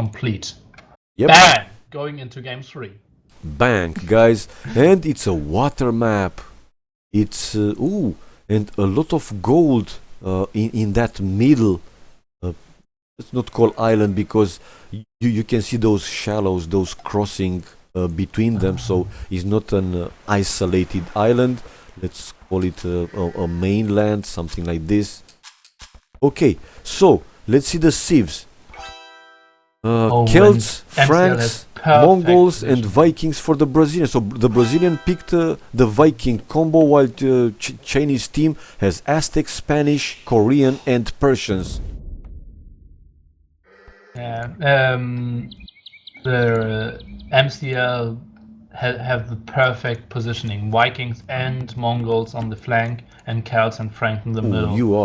complete. Yep. Bang! Going into game 3. Bang, guys. And it's a water map. It's and a lot of gold in that middle. Let's not call island because you can see those shallows, those crossing between them. So it's not an isolated island. Let's call it a mainland, something like this. Okay, so let's see the civs. Celts, Franks, Mongols and Vikings for the Brazilians. So the Brazilian picked the Viking combo, while the Chinese team has Aztec, Spanish, Korean and Persians. Yeah, the MCL have the perfect positioning. Vikings and Mongols on the flank, and Celts and Franks in the middle. You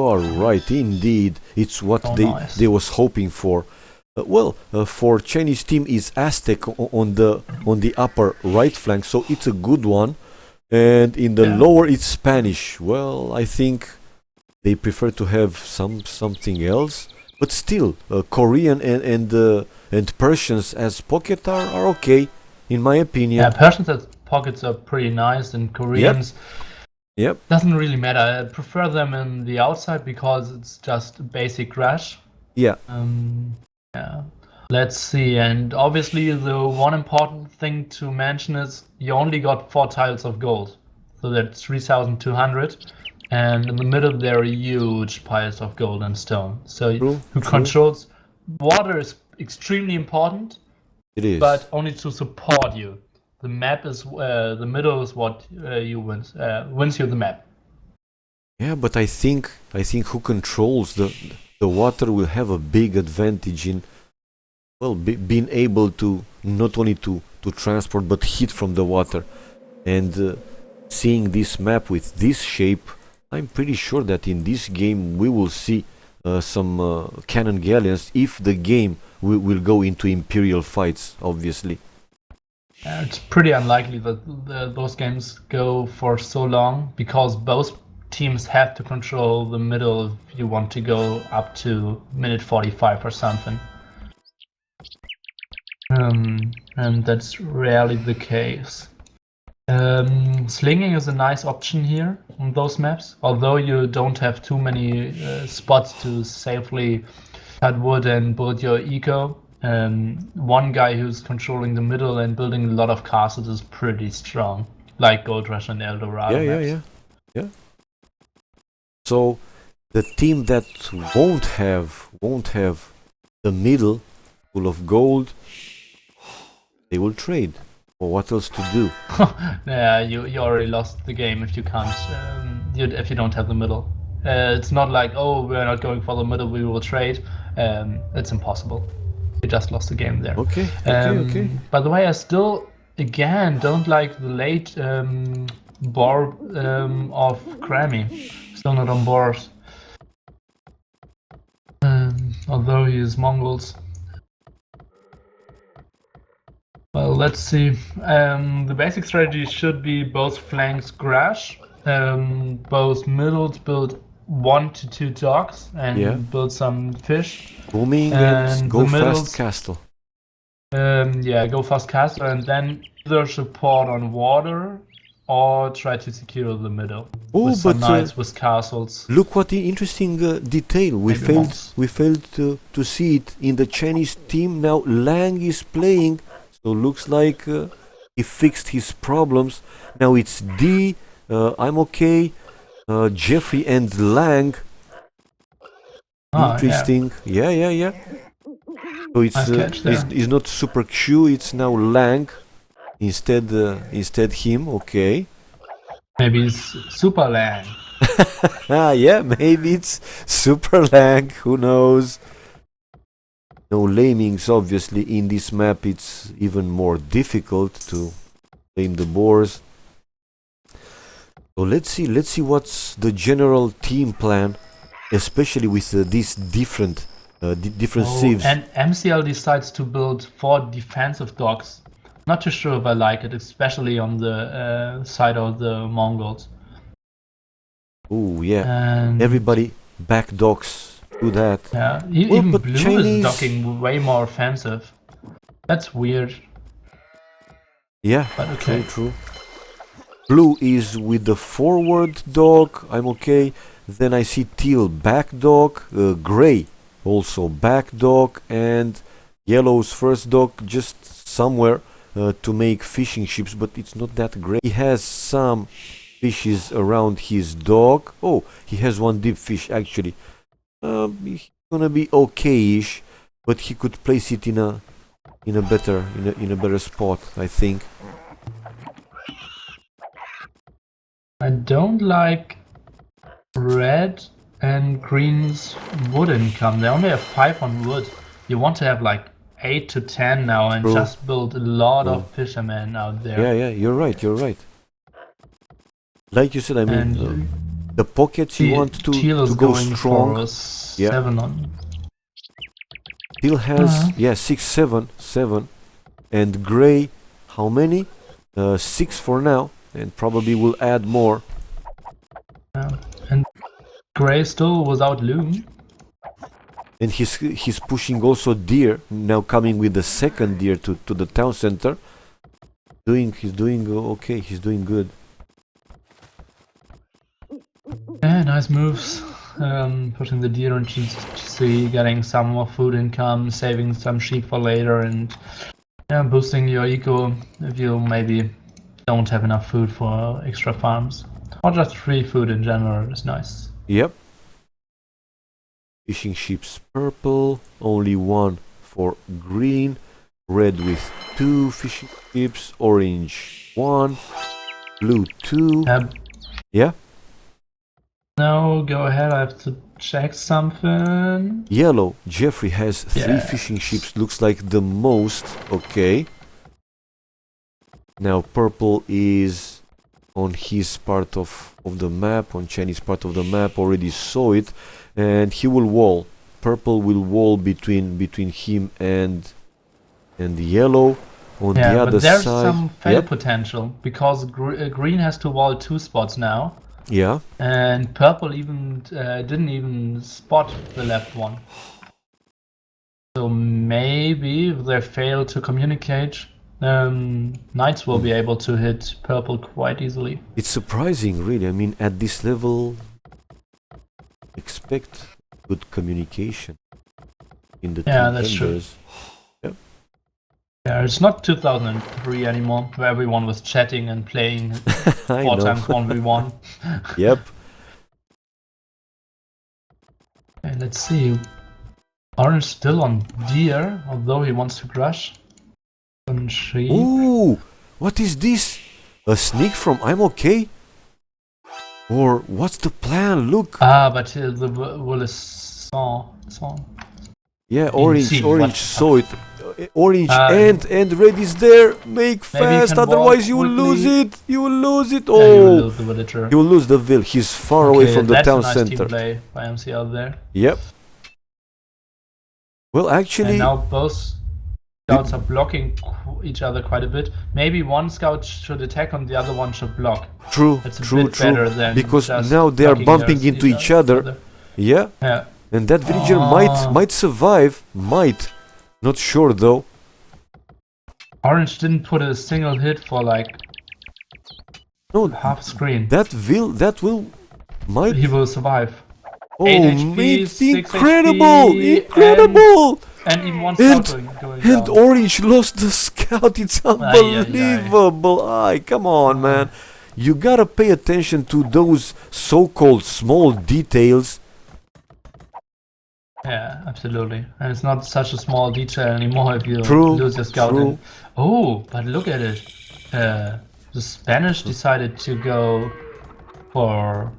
are right, indeed. It's what they was hoping for. For Chinese team is Aztec on the upper right flank, so it's a good one. And in the lower it's Spanish. Well, I think they prefer to have something else. But still, Korean and Persians as pocket are okay, in my opinion. Yeah, Persians as pockets are pretty nice, and Koreans. Yep. Doesn't really matter. I prefer them in the outside because it's just a basic rush. Yeah. Yeah. Let's see. And obviously, the one important thing to mention is you only got 4 tiles of gold, so that's 3,200. And in the middle there are huge piles of gold and stone. So who controls water is extremely important. It is, but only to support you. The map is the middle is what wins you the map. Yeah, but I think who controls the water will have a big advantage in being able to not only to transport but hit from the water. And seeing this map with this shape, I'm pretty sure that in this game we will see some cannon galleons if the game will go into imperial fights, obviously. It's pretty unlikely that those games go for so long, because both teams have to control the middle if you want to go up to minute 45 or something. And that's rarely the case. Slinging is a nice option here on those maps, although you don't have too many spots to safely cut wood and build your eco. One guy who's controlling the middle and building a lot of castles is pretty strong, like Gold Rush and Eldorado maps. Yeah. So the team that won't have the middle full of gold, they will trade. Or what else to do? Yeah, you already lost the game if you can't if you don't have the middle. It's not like, oh, we're not going for the middle, we will trade. It's impossible. You just lost the game there. Okay. By the way, I still again don't like the late boar of Grammy. Still not on board. Although he is Mongols. Well, let's see. The basic strategy should be both flanks grash, both middles build 1 to 2 docks and build some fish. Booming and go fast castle. Go fast castle and then either support on water or try to secure the middle. With some knights with castles. Look what the interesting detail. We failed to see it in the Chinese team. Now Lang is playing. So looks like he fixed his problems. Now it's D, I'm okay, Jeffrey and Lang. Interesting. Yeah. So it's not Super Q, it's now Lang instead him. Okay. Maybe it's Super Lang. Yeah, maybe it's Super Lang. Who knows? No lamings, obviously. In this map it's even more difficult to lame the boars. So let's see what's the general team plan, especially with these different civs. And MCL decides to build 4 defensive docks. Not too sure if I like it, especially on the side of the Mongols. Oh yeah, and everybody back docks do that. Yeah, Well, even but blue Chinese... is docking way more offensive. That's weird. Yeah, But okay. true. Blue is with the forward dog, I'm okay. Then I see teal back dog, gray also back dog, and yellow's first dog just somewhere to make fishing ships, but it's not that great. He has some fishes around his dog. Oh, he has one deep fish actually. He's gonna be okay-ish, but he could place it in a better spot, I think. I don't like red and green's wood income. They only have 5 on wood. You want to have like 8 to 10 now and True. just build a lot True. of fishermen out there. Yeah, you're right. Like you said, I mean, And the pockets you want to teal go going strong. for 7 on. Teal has, 6, 7. And gray, how many? 6 for now, and probably will add more. Yeah. And gray still without loom. And he's pushing also deer, now coming with the second deer to the town center. He's doing okay, he's doing good. Yeah, nice moves. Pushing the deer into GC, getting some more food income, saving some sheep for later, and yeah, boosting your eco if you maybe don't have enough food for extra farms. Or just free food in general is nice. Yep. Fishing ships purple, only 1 for green, red with 2 fishing ships, orange 1, blue 2. Yeah? No, go ahead, I have to check something. Yellow, Jeffrey has 3 Yeah. fishing ships, looks like the most, okay. Now purple is on his part of the map, on Chinese part of the map, already saw it, and he will wall. Purple will wall between him and yellow. On the other but there's side, some fail potential because green has to wall 2 spots now. Yeah. And purple even didn't even spot the left one. So maybe if they fail to communicate, knights will be able to hit purple quite easily. It's surprising, really. I mean, at this level, expect good communication in the two that's true. members. Yeah, it's not 2003 anymore, where everyone was chatting and playing 4 times 1v1. Yep. Okay, let's see. Orange still on deer, although he wants to crush. On sheep. Ooh, what is this? A sneak from I'm okay? Or what's the plan? Look. But the wool is saw. Yeah, orange saw it. Orange and red is there. Make fast, otherwise you will lose it. You will lose it. Oh, yeah, you will lose the villager. You will lose the vill. He's far away from the town center. Team play by MCL there. Yep. Well, actually, and now both scouts are blocking each other quite a bit. Maybe one scout should attack and the other one should block. True. It's a bit better than because just now they are bumping into each other. Yeah. And that villager might survive. Might. Not sure though. Orange didn't put a single hit for like half screen. Might. He will survive. Oh, 8 HP, it's 6 incredible! HP, Incredible! And even one scout going down. And Orange lost the scout. It's unbelievable. Come on, man. You gotta pay attention to those so-called small details. Yeah, absolutely. And it's not such a small detail anymore if you lose your scout. Oh, but look at it. The Spanish decided to go for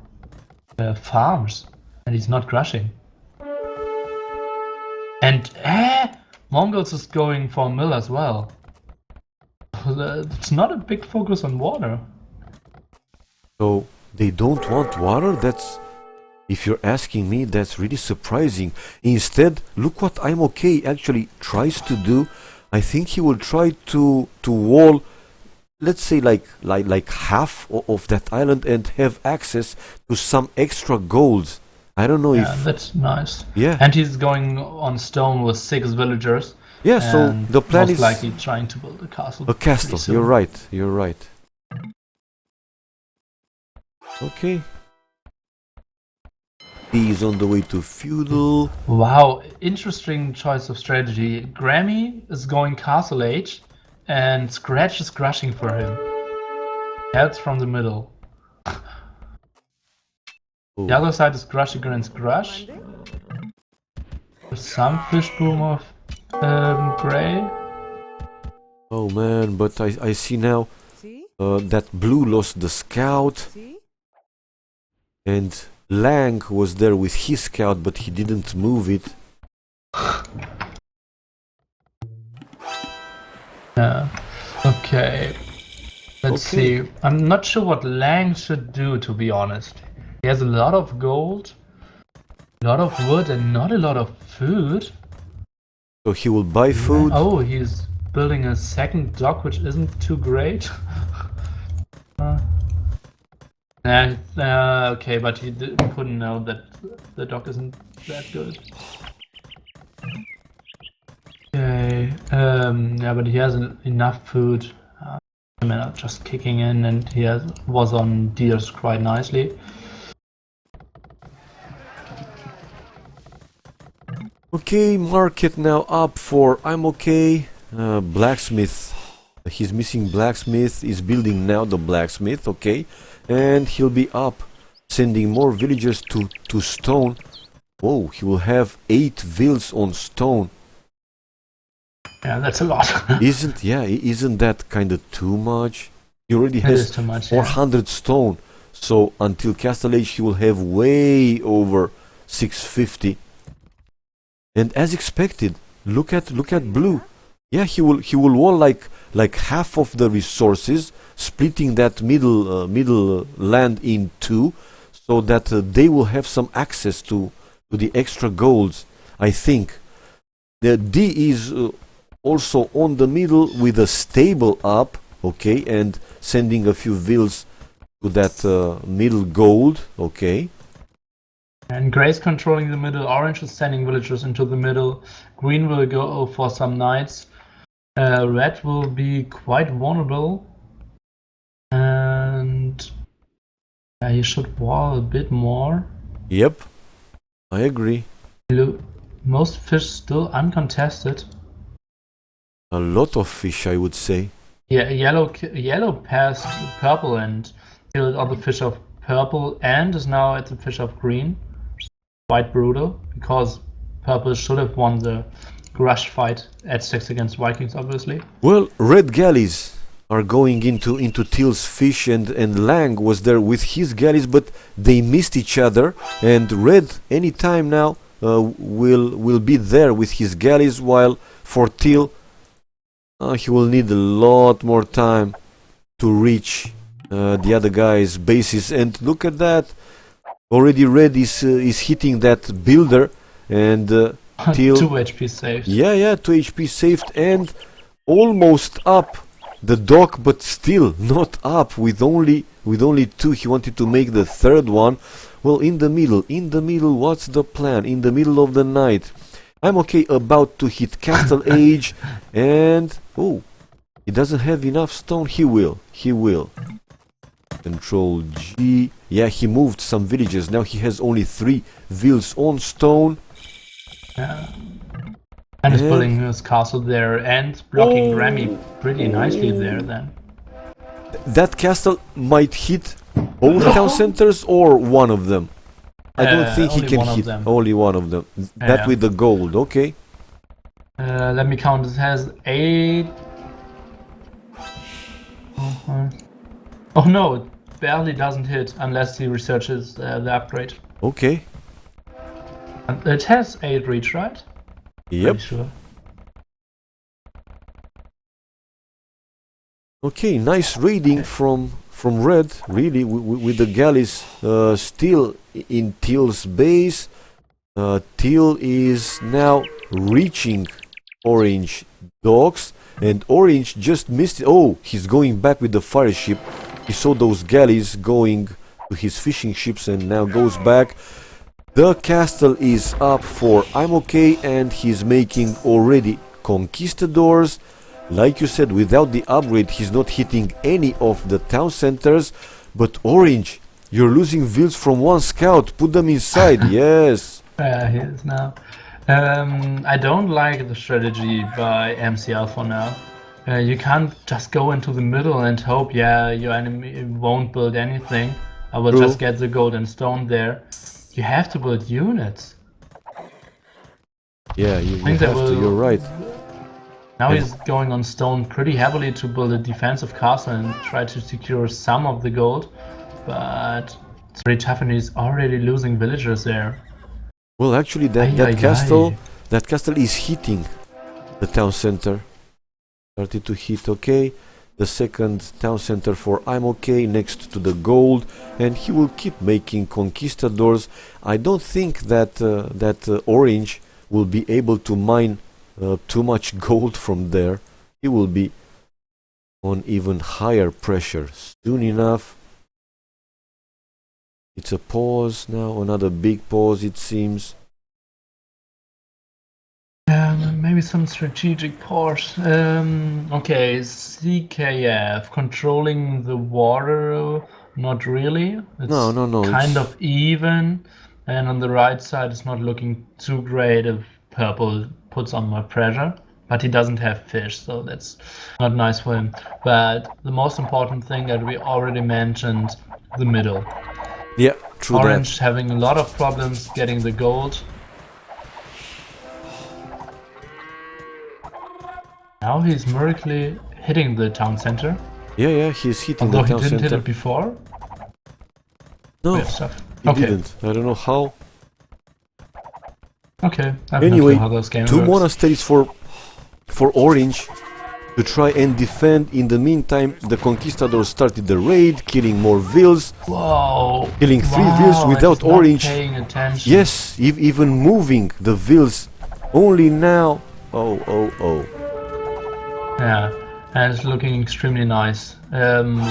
farms, and he's not crushing. And Mongols is going for a mill as well. It's not a big focus on water. So they don't want water? That's... If you're asking me, that's really surprising. Instead, look what I'm okay actually tries to do. I think he will try to wall, let's say like half of that island and have access to some extra golds. I don't know Yeah, if... that's nice. Yeah. And he's going on stone with 6 villagers. Yeah, so And the plan most is... likely trying to build a castle. A castle, pretty soon. you're right, you're right. Okay. He's on the way to feudal. Wow, interesting choice of strategy. Grammy is going castle age, and Scratch is crushing for him. Heads from the middle. Oh. The other side is Grush against Grush. There's some fish boom of Gray. Oh man, but I see now that blue lost the scout. And Lang was there with his scout, but he didn't move it. Yeah. Okay. Let's see. I'm not sure what Lang should do, to be honest. He has a lot of gold, a lot of wood, and not a lot of food. So he will buy food. Oh, he's building a second dock, which isn't too great. Okay, but he couldn't know that the dock isn't that good. Okay, yeah, but he has enough food. Just kicking in, and he was on deers quite nicely. Okay, market now up for I'm okay. Blacksmith. He's missing blacksmith. Is building now the blacksmith. Okay, and he'll be up, sending more villagers to stone. Whoa, he will have 8 vills on stone. Yeah, that's a lot. Isn't that kind of too much? He already has too much, 400 stone. So until Castle Age he will have way over 650. And as expected, look at blue. Yeah, he will wall like half of the resources, splitting that middle land in 2, so that they will have some access to the extra golds. I think the D is also on the middle with a stable up, okay, and sending a few vills to that middle gold, okay. And Gray's controlling the middle, Orange is sending villagers into the middle, Green will go for some knights, Red will be quite vulnerable, and yeah, he should wall a bit more. Yep, I agree. Most fish still uncontested. A lot of fish, I would say. Yeah, yellow passed purple and killed all the fish of purple and is now at the fish of green. Quite brutal, because purple should have won the rush fight at 6 against Vikings, obviously. Well, red galleys are going into Teal's fish, and Lang was there with his galleys, but they missed each other, and red anytime now will be there with his galleys, while for Teal he will need a lot more time to reach the other guy's bases. And look at that, already red is hitting that builder, and Teal 2 HP saved. Yeah, 2 HP saved, and almost up the dock, but still not up with only 2. He wanted to make the third one. Well, in the middle, what's the plan? In the middle of the night, I'm okay about to hit Castle Age, and oh, he doesn't have enough stone. He will. Control G. Yeah, he moved some villages. Now he has only 3 vills on stone. Yeah. And he's building his castle there and blocking Remy pretty nicely there then. That castle might hit both town centers or one of them. I don't think he can hit only one of them. That with the gold, okay. Let me count. It has 8. Oh no, it barely doesn't hit unless he researches the upgrade. Okay. And it has 8 reach, right? Yep. Pretty sure. Okay, nice raiding from red, really, with the galleys still in Teal's base. Teal is now reaching orange docks, and orange just missed it. Oh, he's going back with the fire ship. He saw those galleys going to his fishing ships and now goes back. The castle is up for I'm okay, and he's making already conquistadors. Like you said, without the upgrade he's not hitting any of the town centers. But Orange, you're losing vills from one scout. Put them inside. Yes. He is now. I don't like the strategy by MCL for now. You can't just go into the middle and hope, yeah, your enemy won't build anything. I will True. just get the gold and stone there. You have to build units. Yeah, you think they have to, will- you're right. Now And- he's going on stone pretty heavily to build a defensive castle and try to secure some of the gold. But it's pretty tough and he's already losing villagers there. Well, actually that castle is hitting the town center. Started to hit, okay. The second town center for I'm okay next to the gold, and he will keep making conquistadors. I don't think that Orange will be able to mine too much gold from there. He will be on even higher pressure soon enough. It's a pause now, another big pause it seems. Maybe some strategic pause. Okay, CKF controlling the water, not really. It's No, kind it's of even, and on the right side it's not looking too great if purple puts on more pressure. But he doesn't have fish, so that's not nice for him. But the most important thing that we already mentioned, the middle. yeah, true Orange that. having a lot of problems getting the gold. Now he's miraculously hitting the town center. Yeah, he's hitting Although the he town didn't hit center. it before. No, Weird stuff. he Okay. didn't. I don't know how. Okay. I have Anyway, no clue how this game two works. monasteries for Orange to try and defend. In the meantime, the conquistadors started the raid, killing more vills, Whoa. killing 3 Wow, vills without it's not Orange. paying attention. Yes, even moving the vills. Only now. Oh. Yeah. And it's looking extremely nice.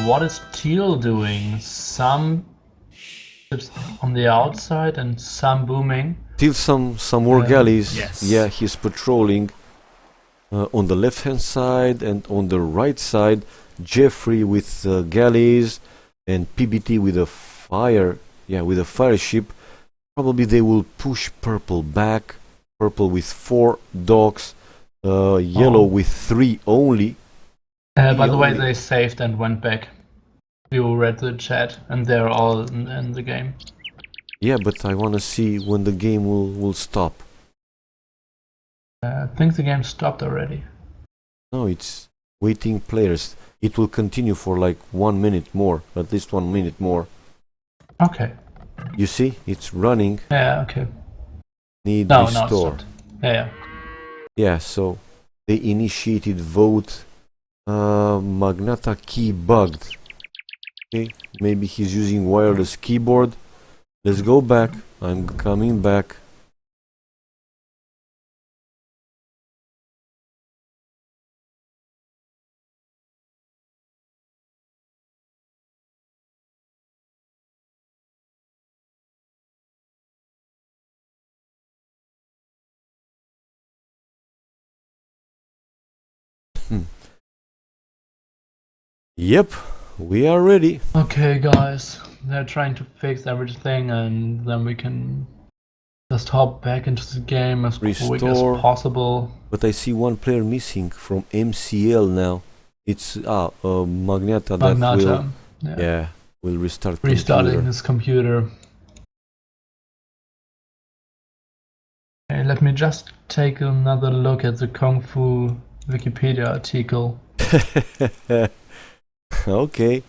What is Teal doing? Some on the outside and some booming. Still some more galleys. Yes. Yeah, he's patrolling on the left hand side, and on the right side Jeffrey with galleys and PBT with a fire. Yeah, with a fire ship. Probably they will push purple back. Purple with 4 docks. Yellow with 3 only. By the way, they saved and went back. You read the chat, and they're all in the game. Yeah, but I wanna see when the game will stop. I think the game stopped already. No, it's waiting players. It will continue for like 1 minute more, at least 1 minute more. Okay. You see, it's running. Yeah, okay. Need No, restore. it stopped. Yeah. Yeah, so they initiated vote. Magnata key bugged. Okay, maybe he's using wireless keyboard. Let's go back. I'm coming back. Yep, we are ready. Okay, guys. They're trying to fix everything, and then we can just hop back into the game as quick Restore. as possible. But I see one player missing from MCL now. It's Magnata that Magnata. will restart Restarting computer. his computer. Okay, let me just take another look at the Kung Fu Wikipedia article. Okay.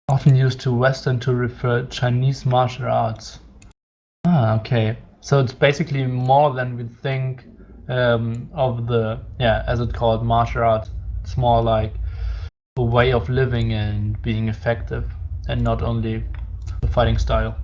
Often used to Western to refer Chinese martial arts. Ah, okay. So it's basically more than we think of the, as it's called, martial arts. It's more like a way of living and being effective, and not only the fighting style.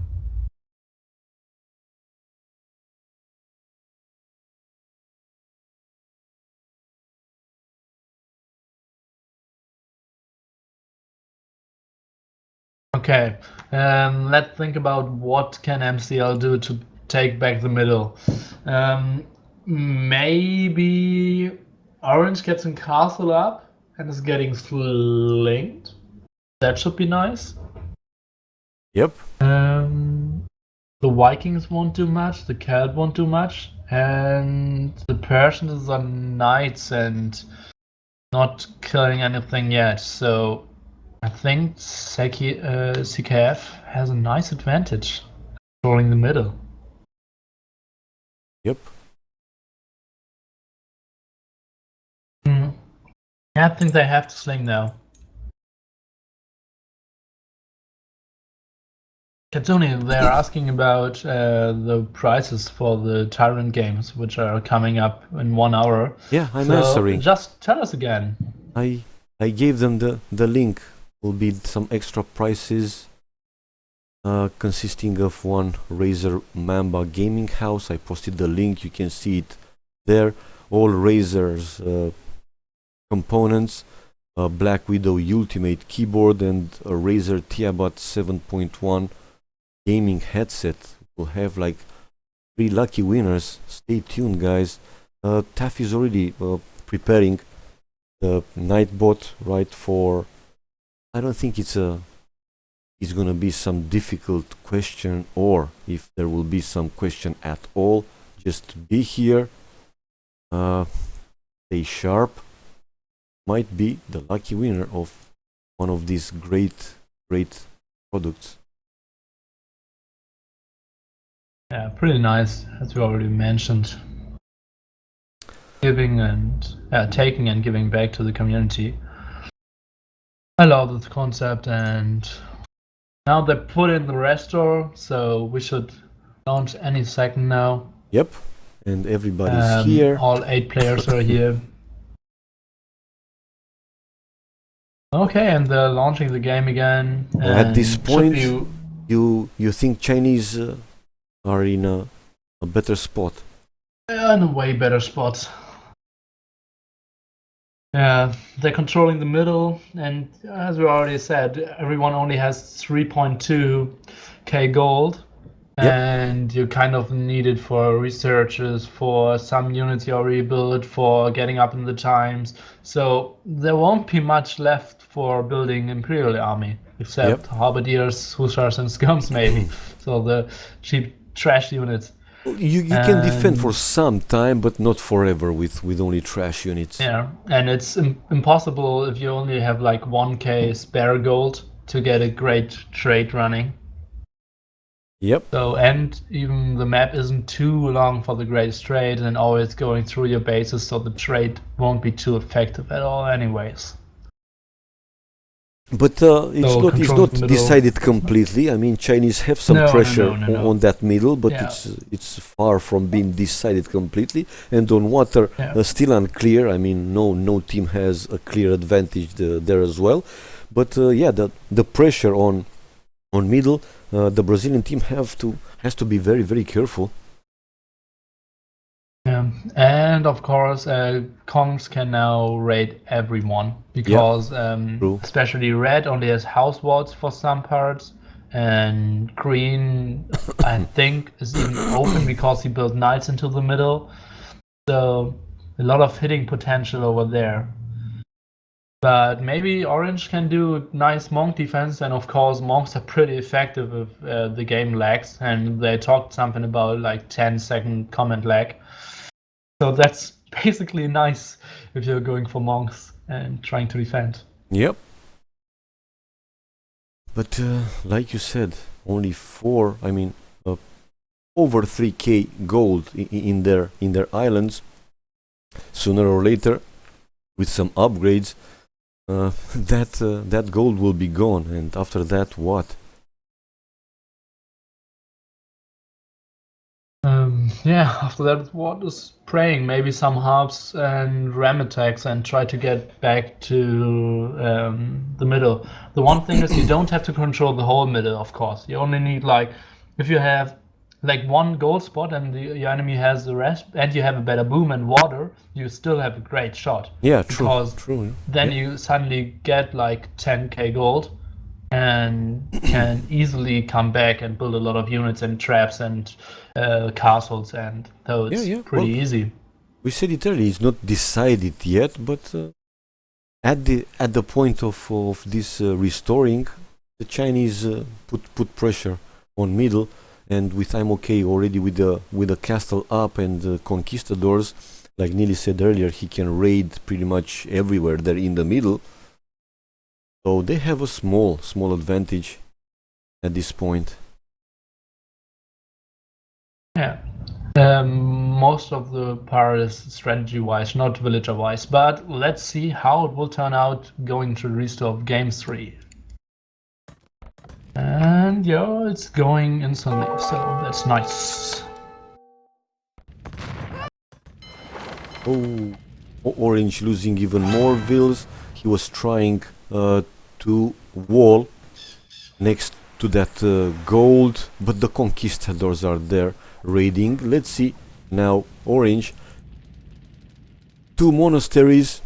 Okay, Let's think about what can MCL do to take back the middle. Maybe Orange gets a castle up and is getting flanked. That should be nice. Yep. The Vikings won't do much, the Celt won't do much, and the Persians are knights and not killing anything yet. So I think CKF has a nice advantage controlling the middle. Yep. I think they have to sling now. Katsuni, they're asking about the prices for the TyRanT games, which are coming up in 1 hour. Yeah, I'm So answering. just tell us again. I gave them the link. Will be some extra prices consisting of one Razer Mamba gaming house. I posted the link. You can see it there. All Razer's components, a Black Widow Ultimate keyboard, and a Razer Tiabot 7.1 gaming headset. We'll have like 3 lucky winners. Stay tuned, guys. Taff is already preparing the Nightbot, right? For I don't think it's gonna be some difficult question, or if there will be some question at all. Just be here. Stay sharp. Might be the lucky winner of one of these great products. Yeah, pretty nice, as we already mentioned. Giving and taking and giving back to the community. I love this concept, and now they put in the restore, so we should launch any second now. Yep, and everybody's here. All 8 players are here. Okay, and they're launching the game again. Well, at this point, you think Chinese are in a better spot? In a way better spot. Yeah, they're controlling the middle, and as we already said, everyone only has 3.2k gold, Yep. and you kind of need it for researches, for some units you already built, for getting up in the times. So there won't be much left for building Imperial Army, except halberdiers, hussars, and skirms maybe. So the cheap trash units. You can defend for some time, but not forever with only trash units. Yeah, and it's impossible if you only have like 1k spare gold to get a great trade running. Yep. So, and even the map isn't too long for the great trade and always going through your bases, so the trade won't be too effective at all anyways. But it's not decided completely. I mean, Chinese have some pressure on that middle, but it's far from being decided completely. And on water, still unclear. I mean, no team has a clear advantage there as well. But the pressure on middle, the Brazilian team has to be very, very careful. Yeah, and of course, Kongs can now raid everyone because especially red only has house walls for some parts, and green I think is even open because he built knights into the middle. So a lot of hitting potential over there. But maybe Orange can do nice Monk defense, and of course Monks are pretty effective if the game lags, and they talked something about like 10-second comment lag. So that's basically nice if you're going for Monks and trying to defend. Yep. But like you said, only over 3k gold in their islands. Sooner or later, with some upgrades, that gold will be gone, and after that, what? After that, what is praying? Maybe some harps and ram attacks and try to get back to the middle. The one thing is you don't have to control the whole middle, of course. You only need if you have one gold spot and your enemy has the rest, and you have a better boom and water, you still have a great shot. Yeah, because true. Then you suddenly get 10k gold, and can easily come back and build a lot of units and traps and castles, and so it's pretty easy. We said it earlier, it's not decided yet, but at the point of this restoring, the Chinese put pressure on middle, and with I'm okay already with the castle up and conquistadors, like Nili said earlier, he can raid pretty much everywhere there in the middle. So they have a small advantage at this point. Yeah. Most of the part is strategy-wise, not villager-wise, but let's see how it will turn out going to restore of game 3. And yeah, it's going instantly, so that's nice. Oh, Orange losing even more vills. He was trying to wall next to that gold, but the conquistadors are there raiding. Let's see now. Orange, 2 monasteries.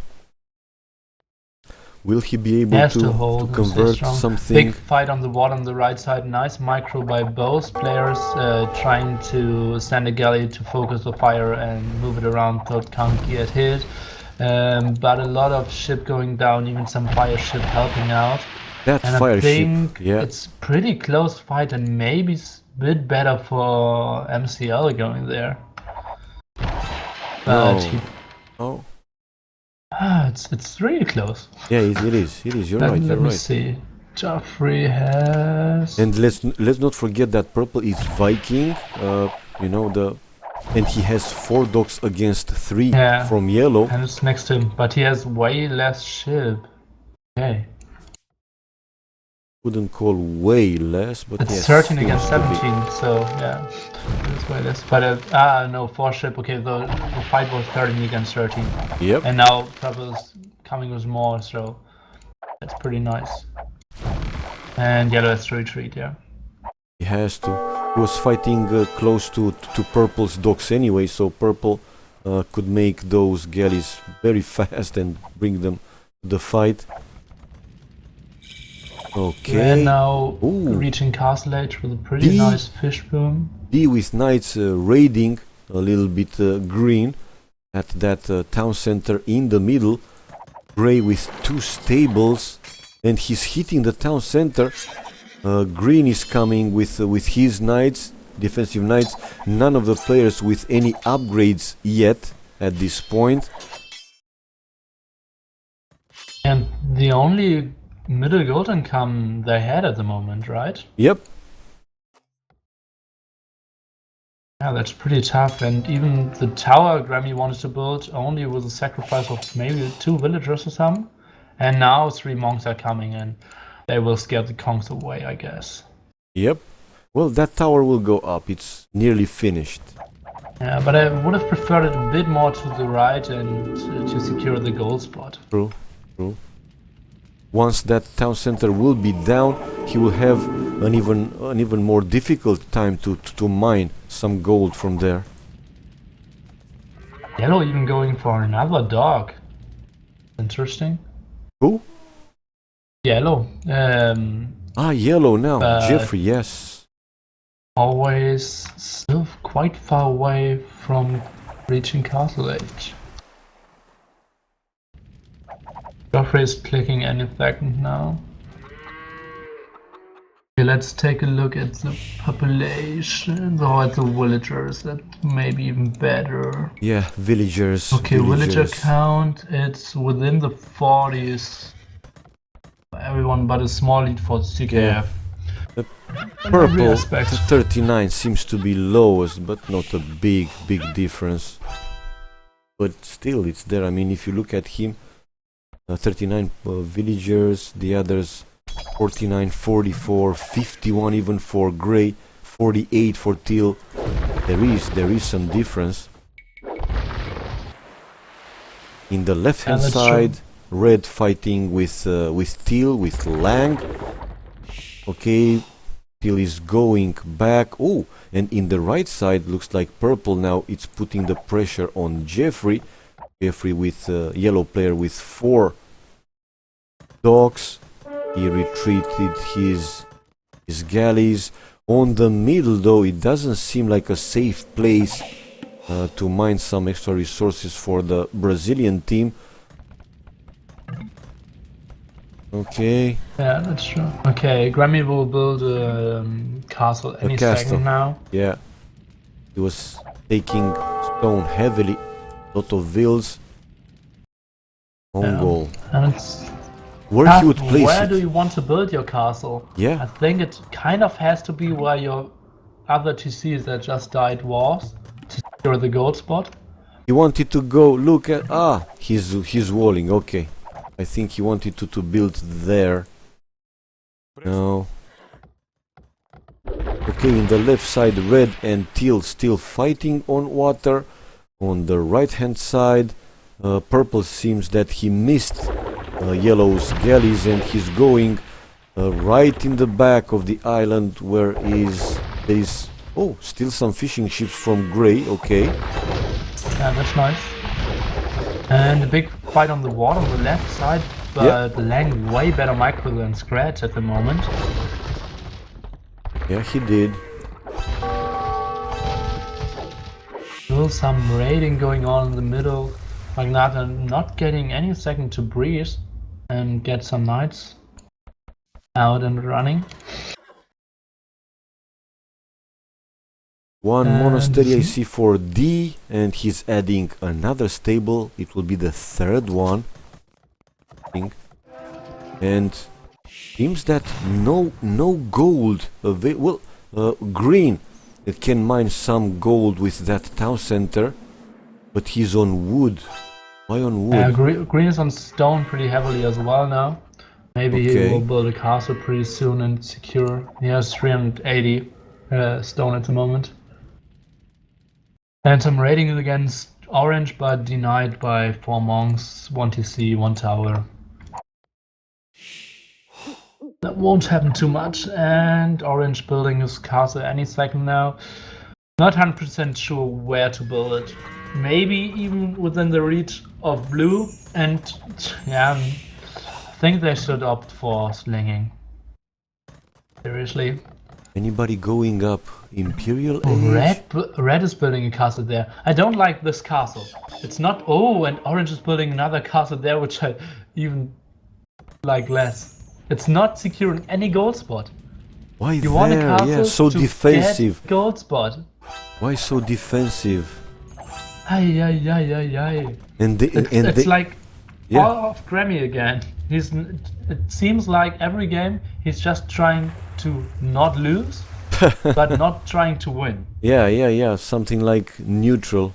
Will he be able to convert something? Big fight on the wall on the right side. Nice micro by both players, trying to send a galley to focus the fire and move it around so it can't get hit. But a lot of ship going down, even some fire ship helping out. That and fire I think ship, yeah. It's pretty close fight and maybe a bit better for MCL going there. But it's really close. Yeah, it is. You're right. Let me see. Joffrey has. And let's not forget that purple is Viking. You know and he has 4 docks against 3 from yellow. And it's next to him, but he has way less ship. Okay. Wouldn't call way less, but it's 13 against 17, so yeah, it's way less. But no, 4 ship. Okay, the fight was 13 against 13. Yep. And now purple's coming with more, so that's pretty nice. And yellow has to retreat. Yeah. He has to. He was fighting close to purple's docks anyway, so purple could make those galleys very fast and bring them to the fight. Okay. And now reaching Castle Age with a pretty nice fish boom. D with knights raiding a little bit green at that town center in the middle. Gray with 2 stables, and he's hitting the town center. Green is coming with his knights, defensive knights. None of the players with any upgrades yet at this point. And the only middle gold income they had at the moment, right? Yep. Yeah, that's pretty tough. And even the tower Grammy wanted to build only with a sacrifice of maybe 2 villagers or something. And now 3 monks are coming in. They will scare the conks away, I guess. Yep. Well, that tower will go up. It's nearly finished. Yeah, but I would have preferred it a bit more to the right and to secure the gold spot. True. Once that town center will be down, he will have an even more difficult time to mine some gold from there. Yellow even going for another dog. Interesting. Who? Yellow. Yellow now. Jeffrey, yes. Always still quite far away from reaching Castle Age. Joffrey is clicking any second now. Okay, let's take a look at the population, or at the villagers. That may be even better. Yeah, villagers. Okay, villager count, it's within the 40s. Everyone but a small lead for CKF. Yeah. The purple 39 seems to be lowest, but not a big difference. But still, it's there. I mean, if you look at him, 39 villagers, the others 49, 44, 51 even for Grey, 48 for Teal. There is some difference. In the left hand side, Red fighting with Teal, with Lang. Okay, Teal is going back. Oh, and in the right side looks like Purple now. It's putting the pressure on Jeffrey. Jeffrey with yellow player with 4 dogs. He retreated his galleys. On the middle, though, it doesn't seem like a safe place to mine some extra resources for the Brazilian team. Okay. Yeah, that's true. Okay, Grammy will build a castle any second now. Yeah. He was taking stone heavily. Lot of vills. On goal. And it's Where he would place where it. do you want to build your castle? Yeah. I think it kind of has to be where your other TCs that just died was, to secure the gold spot. He wanted to go look at he's walling, okay. I think he wanted to build there. No. Okay, in the left side, red and teal still fighting on water. On the right hand side, purple seems that he missed yellow's galleys and he's going right in the back of the island where there's still some fishing ships from gray, okay. Yeah, that's nice. And a big fight on the water on the left side, but Lang way better micro than Scratch at the moment. Yeah, he did. Still some raiding going on in the middle. Magnata not getting any second to breathe and get some knights out and running. One monastery I see for D, and he's adding another stable. It will be the third one, I think. And seems that no gold available. Well, green can mine some gold with that town center, but he's on wood. Why on wood? Green is on stone pretty heavily as well now. Maybe he will build a castle pretty soon and secure. He has 380 stone at the moment. And some raiding against orange, but denied by 4 monks, 1 TC, 1 tower. That won't happen too much. And orange building his castle any second now. Not 100% sure where to build it. Maybe even within the reach of blue. And yeah, I think they should opt for slinging. Seriously. Anybody going up Imperial Age? Red is building a castle there. I don't like this castle. It's not... Oh, and orange is building another castle there, which I even like less. It's not securing any gold spot. Why you want a castle yeah, so to defensive. Get gold spot. Why so defensive? Ay. And it's like all of Grammy again. It seems like every game he's just trying to not lose, but not trying to win. Yeah. Something like neutral.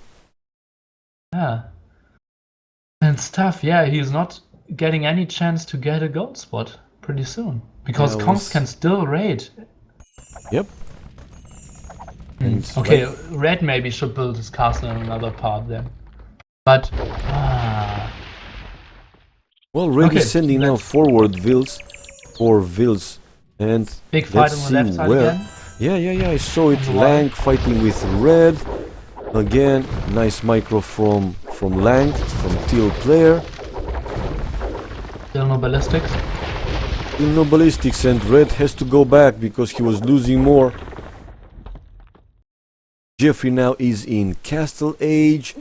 Yeah. And it's tough. Yeah, he's not getting any chance to get a gold spot pretty soon. Because Kongs can still raid. Yep. Okay, red maybe should build his castle in another part then. But... Well, red is sending now forward vills. 4 vills. And big fight on the left side again. Yeah, I saw it. Lang fighting with red. Again, nice micro from Lang, from teal player. Still no ballistics. Still no ballistics, and red has to go back because he was losing more. Jeffrey now is in Castle Age.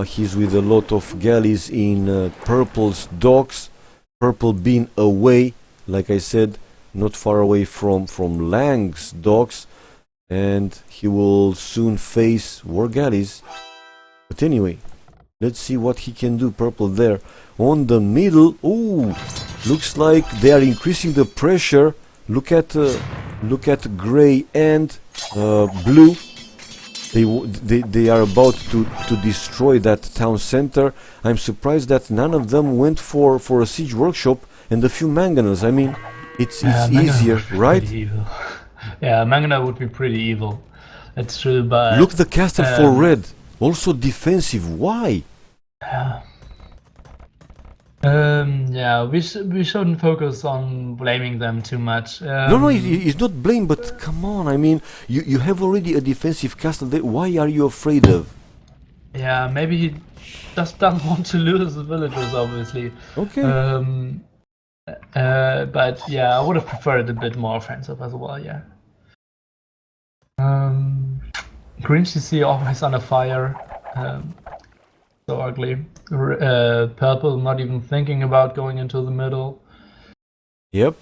He's with a lot of galleys in Purple's docks. Purple being away, like I said, not far away from Lang's docks, and he will soon face war galleys. But anyway, let's see what he can do. Purple there on the middle. Ooh, looks like they are increasing the pressure. Look at gray and blue. They are about to destroy that town center. I'm surprised that none of them went for a siege workshop and a few mangonels. I mean, it's easier, right? Yeah, mangonel would be pretty evil. That's true, but... Look, the castle for red. Also defensive. Why? Yeah, we shouldn't focus on blaming them too much. No, it's not blame, but come on. I mean, you have already a defensive castle there. Why are you afraid of? Yeah, maybe he just doesn't want to lose the villagers, obviously. Okay. But yeah, I would have preferred a bit more offensive as well, yeah. Green CC always under fire. So ugly. Purple not even thinking about going into the middle. Yep.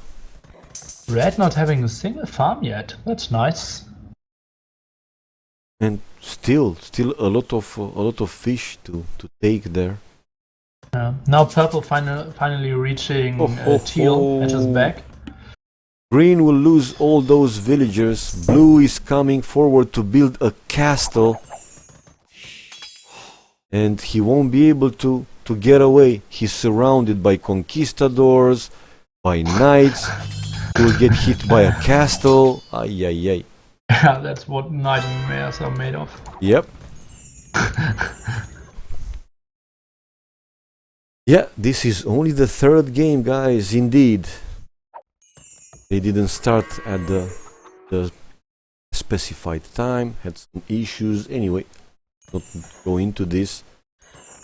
Red not having a single farm yet. That's nice. And still a lot of fish to take there. Now purple finally reaching teal at his back. Green will lose all those villagers. Blue is coming forward to build a castle. And he won't be able to get away. He's surrounded by conquistadors, by knights. He will get hit by a castle. Ay, ay, ay. Yeah, that's what nightmares are made of. Yep. Yeah, this is only the third game, guys, indeed. They didn't start at the specified time, had some issues. Anyway, not go into this.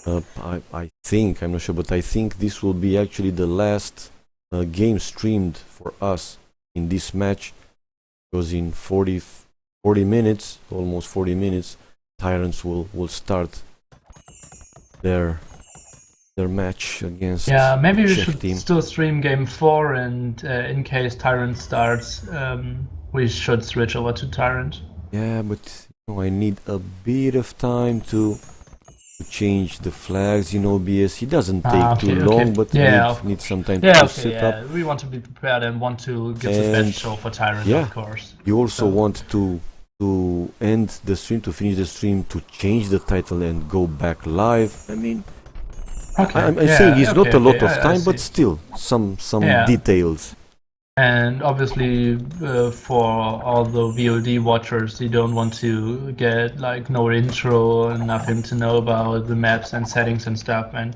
I think, I'm not sure, but I think this will be actually the last game streamed for us in this match. Because in 40 minutes, almost 40 minutes, TyRanT will start their match against maybe we Chef should team. still stream game 4, and in case TyRanT starts, we should switch over to TyRanT. Yeah, but you know, I need a bit of time to change the flags, you know, BS. It doesn't take too long, but need some time to set up. We want to be prepared and want to give the best show for TyRanT, of course. You also want to end the stream, to finish the stream, to change the title and go back live. I mean, I'm saying it's not a lot of time, but still some details. And obviously, for all the VOD watchers, you don't want to get like no intro and nothing to know about the maps and settings and stuff, and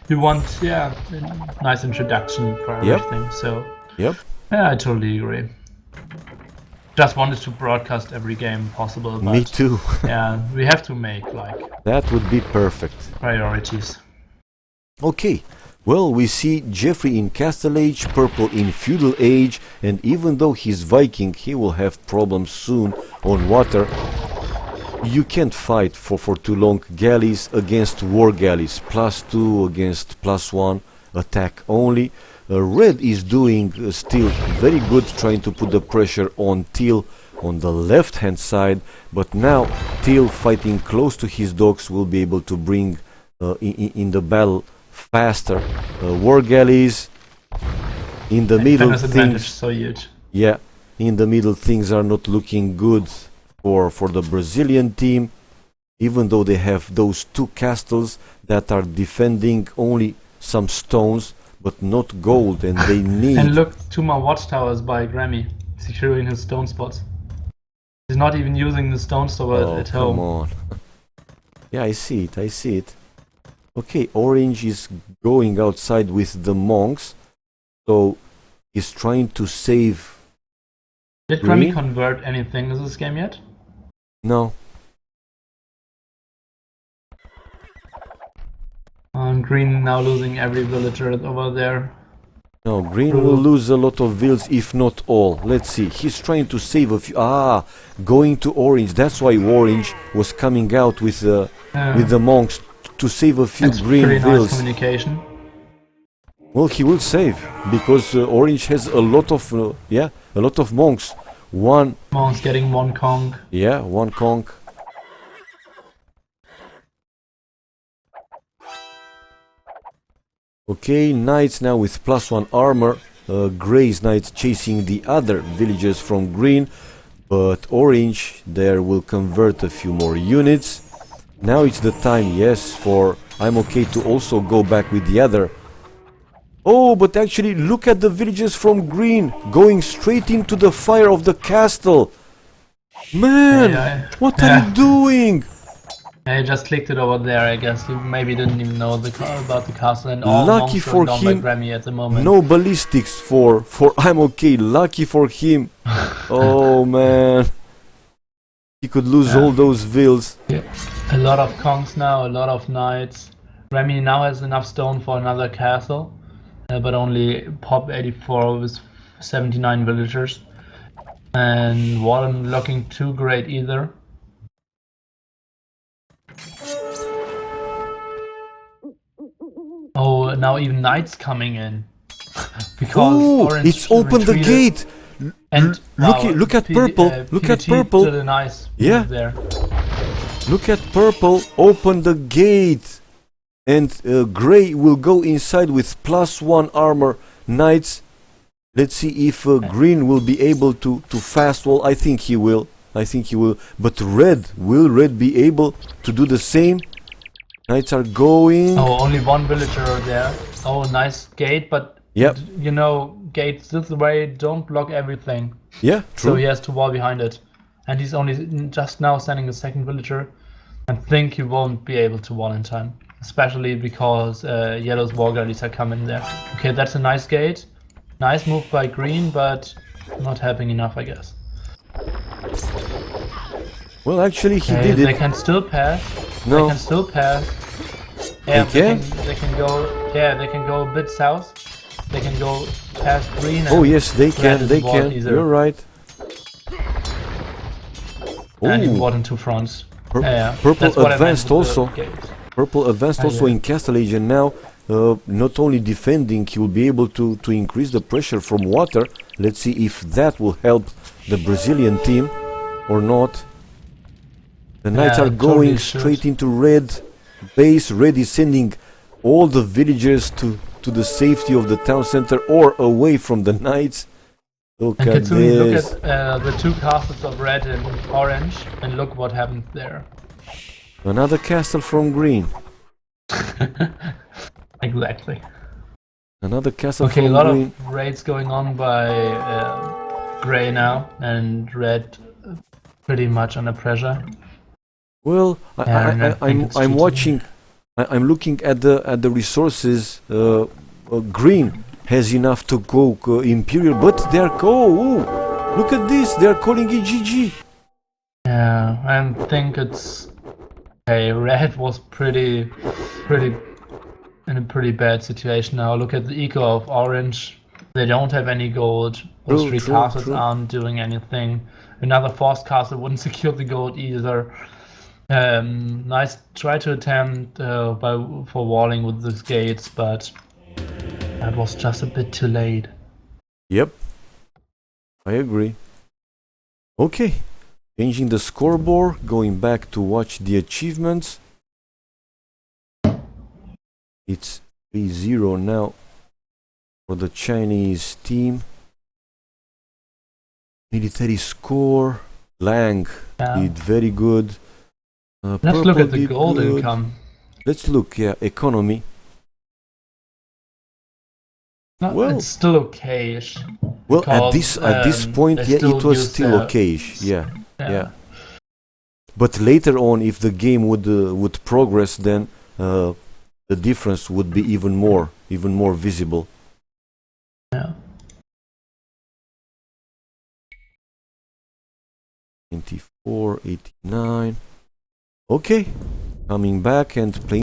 you want a nice introduction for everything. So yeah, I totally agree. Just wanted to broadcast every game possible. But, me too. Yeah, we have to make like that would be perfect priorities. Okay. Well, we see Jeffrey in Castle Age, Purple in Feudal Age, and even though he's Viking, he will have problems soon on water. You can't fight for too long galleys against war galleys. +2 against +1 attack only. Red is doing still very good, trying to put the pressure on Teal on the left hand side, but now Teal fighting close to his dogs will be able to bring in the battle faster. War galleys in the middle, things so huge. Yeah, in the middle things are not looking good for the Brazilian team, even though they have those two castles that are defending only some stones but not gold, and they need. And look, 2 more watchtowers by Grammy securing his stone spots. He's not even using the stone tower at home. Come on. Yeah, I see it. Okay, Orange is going outside with the monks, so he's trying to save. Did Grammy convert anything in this game yet? No. Green now losing every villager over there. No, Green will lose a lot of vills, if not all. Let's see, he's trying to save a few. Going to Orange. That's why Orange was coming out with the monks to save a few green vills. Nice communication. Well, he will save because Orange has a lot of monks. Monks getting 1 conch. Yeah, 1 conch. Okay, knights now with +1 armor. Grey's knights chasing the other villagers from green, but Orange there will convert a few more units. Now it's the time, yes, for I'm okay to also go back with the other. Oh, but actually look at the villagers from green going straight into the fire of the castle. Man, what are you doing? I just clicked it over there, I guess. He maybe didn't even know about the castle, and all lucky for down him, by Grammy at the moment. No ballistics for I'm okay. Lucky for him. Oh man, he could lose all those vills. Yeah. A lot of conchs now, a lot of knights. Grammy now has enough stone for another castle. but only Pop 84 with 79 villagers. And wasn't looking too great either. Oh, now even Knight's coming in. Because Oh, Orange it's opened the retreated. gate. And wow, Look at purple. Look at PVT purple. did a nice Yeah. move there. Look at purple. Open the gate. And gray will go inside with +1 armor. Knights. Let's see if green will be able to fast wall. I think he will. But red, will red be able to do the same? Knights are going. Oh, only one villager there. Oh, nice gate, but Yep. you know, gates this way don't block everything. Yeah, So true. he has to wall behind it. And he's only just now sending the second villager. I think he won't be able to wall in time. Especially because yellow's war galleys are coming there. Okay, that's a nice gate. Nice move by green, but not helping enough, I guess. Well, actually, he Okay, did they it. can still pass. No. They can still pass. Yeah, They can? they can go. Yeah, they can go a bit south. They can go past green. Oh And yes, they red can. isn't They walled can. either. You're right. And he Oh, bought in two fronts. Pur- Yeah, purple that's what I meant advanced with the also. gate. Purple advanced also yeah. in Castle Age, and now not only defending, he will be able to increase the pressure from water. Let's see if that will help the Brazilian team or not. The Knights Yeah, are it going totally straight should. into red base. Red is sending all the villagers to the safety of the town center or away from the Knights. Look And at Katsuni, look this. at the two castles of red and orange, and look what happened there. Another castle from green. Exactly. Another castle Okay, a from lot green. of raids going on by gray now, and red pretty much under pressure. Well, And I think it's I'm GG. watching. I'm looking at the resources. Green has enough to go Imperial, but they're look at this. They're calling it GG. Yeah, I think it's okay. Red was pretty in a pretty bad situation now. Look at the eco of orange. They don't have any gold. Those True, three true, castles true. aren't doing anything. Another forced castle wouldn't secure the gold either. Nice try to attempt for walling with these gates, but that was just a bit too late. Yep, I agree. Okay, changing the scoreboard, going back to watch the achievements. It's 3-0 now for the Chinese team. Military score. Lang Yeah. did very good. Let's look Purple at the did gold good. income. Let's look, yeah, economy. Well- It's still okay-ish. Well, Because, at this point, they yeah, still it was use still their- okay-ish. Yeah. But later on, if the game would progress, then the difference would be even more visible. Yeah. 24, 89. Okay, coming back and playing.